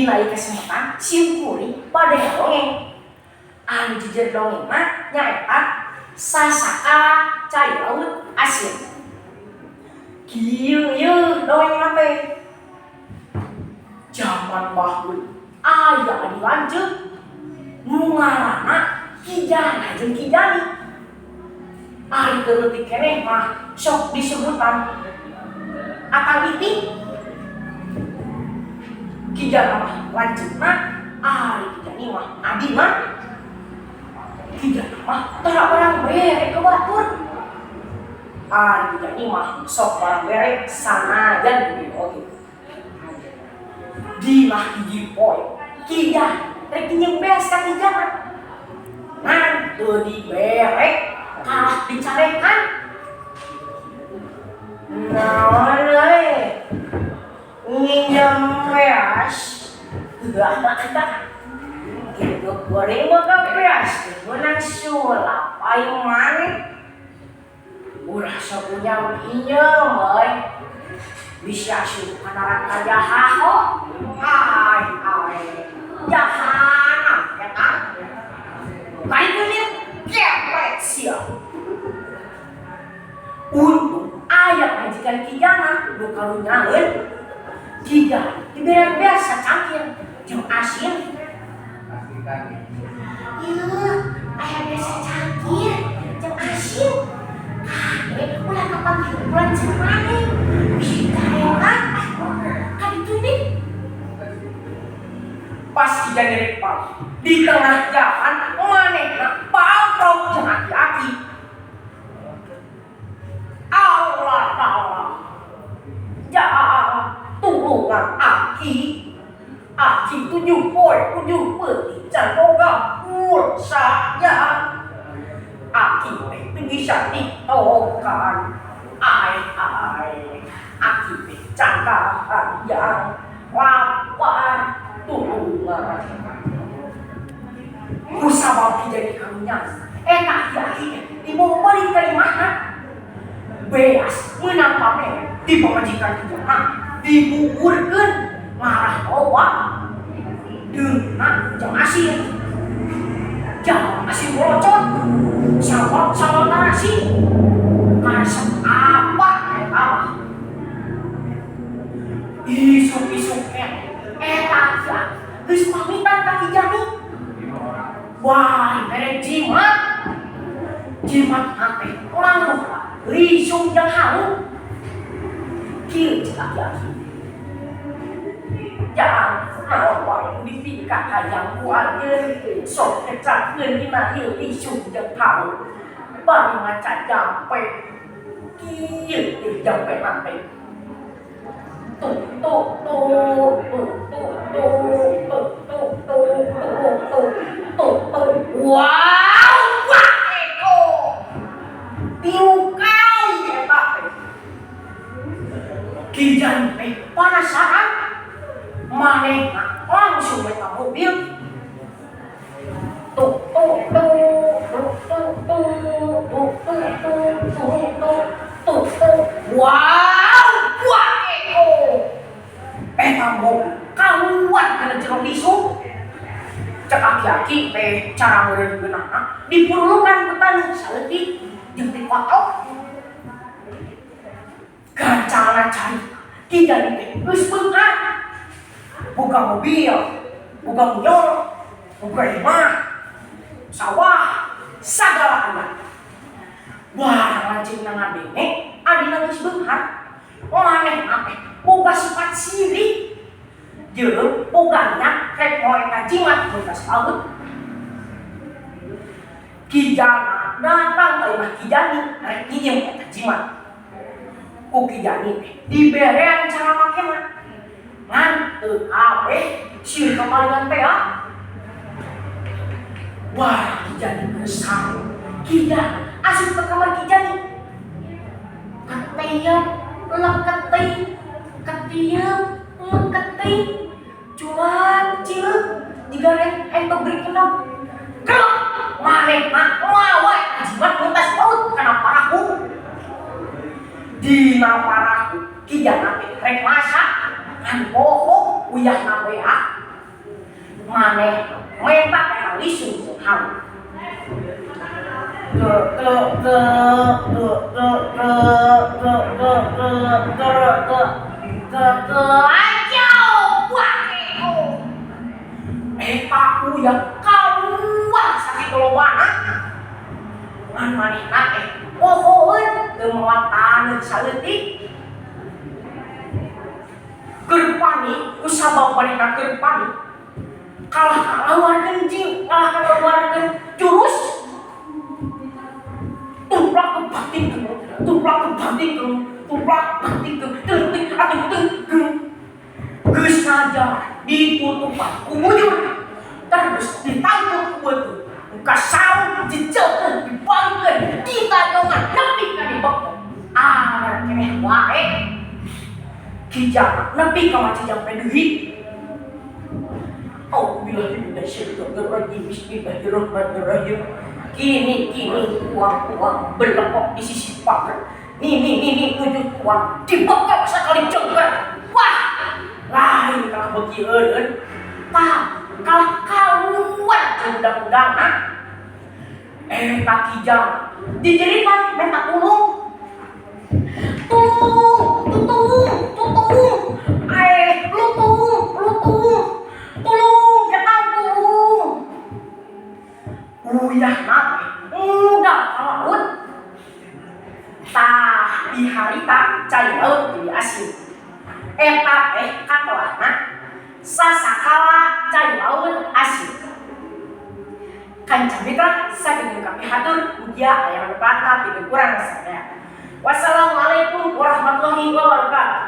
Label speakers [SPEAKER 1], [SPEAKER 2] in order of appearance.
[SPEAKER 1] Dinai kesempatan siukuri pada dongeng. Anu jujur dongeng mah nyaeta sasaka cai laut asin. Kieu dongeng mah teh. Zaman baheula aya di lanceuk nu ngaranna Kijana jeung Kijani. Ari teu leutik keneh mah sok disebutan Akang Iti. Kijana mah lanceukna, ari Kijani mah adi mah. Kijana mah tara barang bere ke batur. Ari Kijani mah sok barang bere sanajan di oge. Dina hiji poe, Kijana rek nyeng beas ka Kijana. Ngan teu diberek, kalah dicarekan. Naon we? Nginjem beas, ada gitu goreng maka beas, menang sulap, ayo maneh. Ulah sapunya injem, boy. Bisa asup ka neraka jahanam, jahanam, ya kan? Kain kulit, kepret siap. Untung ayah majikan Kijana nu karunyaeun Kijana dibere biasa cangkir jeung asin. Ieu aya biasa cangkir jeung asin. Kade ulah kapan bulan semane. Bisa enak ka ditu nih. Pas Kijana rek di tengah jalan manehna paprok jeung aki-aki. Allah Ta'ala jangan tulungan aki 7 poin 7 peti jangan saja aki bisa ditokan aki cangkahan yang lapar tulungan kusabab jadi karunya eta aki dibawa balik dari mana beas menang pamer di pamajikan Kijana dibuburkeun marah owa deuna jeung asin jangan asin bolocot sawat nasi masak apa eta isuk-isuk eta geus pamitan ka Kijani wah mere jimat hate orang risung yang halu kieu aki-aki jangan naon dipikak hayang kuageun sok kecakeun dina ieu risung yang halu bari maca jampe kieu jampe mate wow eko tiukal eta Kijana penasaran manehna langsung meta mobil wow buah eko eta mobil kaluan kana jero lisu cek aki-aki teh cara meureun geunana dipurulukan petani saleutik jeung ti kotok gancangna cari Kijana teh geus beungat boga mobil boga moyor boga imah sawah sagala aya wah lanceukna ngadenge adina geus beungat manehna teh boga sifat sirik jeung bogana rek moe ka jimat bekas laut. Kijana datang ka imah Kijani rek nginjem eta jimat. Ku Kijani diberean cara make mah. Ngan teu kabeh sieun kapalingan teh. Wah, Kijani geusang. Kijana asup ka kamar Kijani. Keteup, leketeuy, keteup, leketeuy. Cuan cileuk digareng entok beri kenal. Kelak manehna mawe jimat muntas laut kana parahu. Dina parahu Kijana teh rek masak ngan pohong uyahna beak maneh mentak kali sungguh hal ajau wakeo eta uyak kaluar sakit loba ngan manehna pohoeun teu moal taneuk saleutik keur pani ku sabab manehna keur pani kalah ngalawarkeun jing kalah ngalawarkeun jurus tumplak ke batin tumplak ke batin tumplak batin teuting atuh teuting geus ngajar ditutupan ku mujur terus ditangkep ku beuteung muka saung diceupkeun dibalikeun ditadongan nepi ka dibekep agar keneh wae kijang nepi ka macejang deui Auzubillahi minasyaitonirrajim bismillahirrahmanirrahim kini uang belekok di sisi pagar nih wujud uang dibekep sakali jengker wah lain kalah begieun kalah kaluar undang-undang eta kijang dijeritan minta tulung tulung ketang tulung uyah nabi udah laut tah di harita cai laut jadi asin eta katelahna sasakala cai laut asin kanca mitra saking kami hatur mugia aya manu patah pinuh kurang sadaya. Wassalamualaikum warahmatullahi wabarakatuh.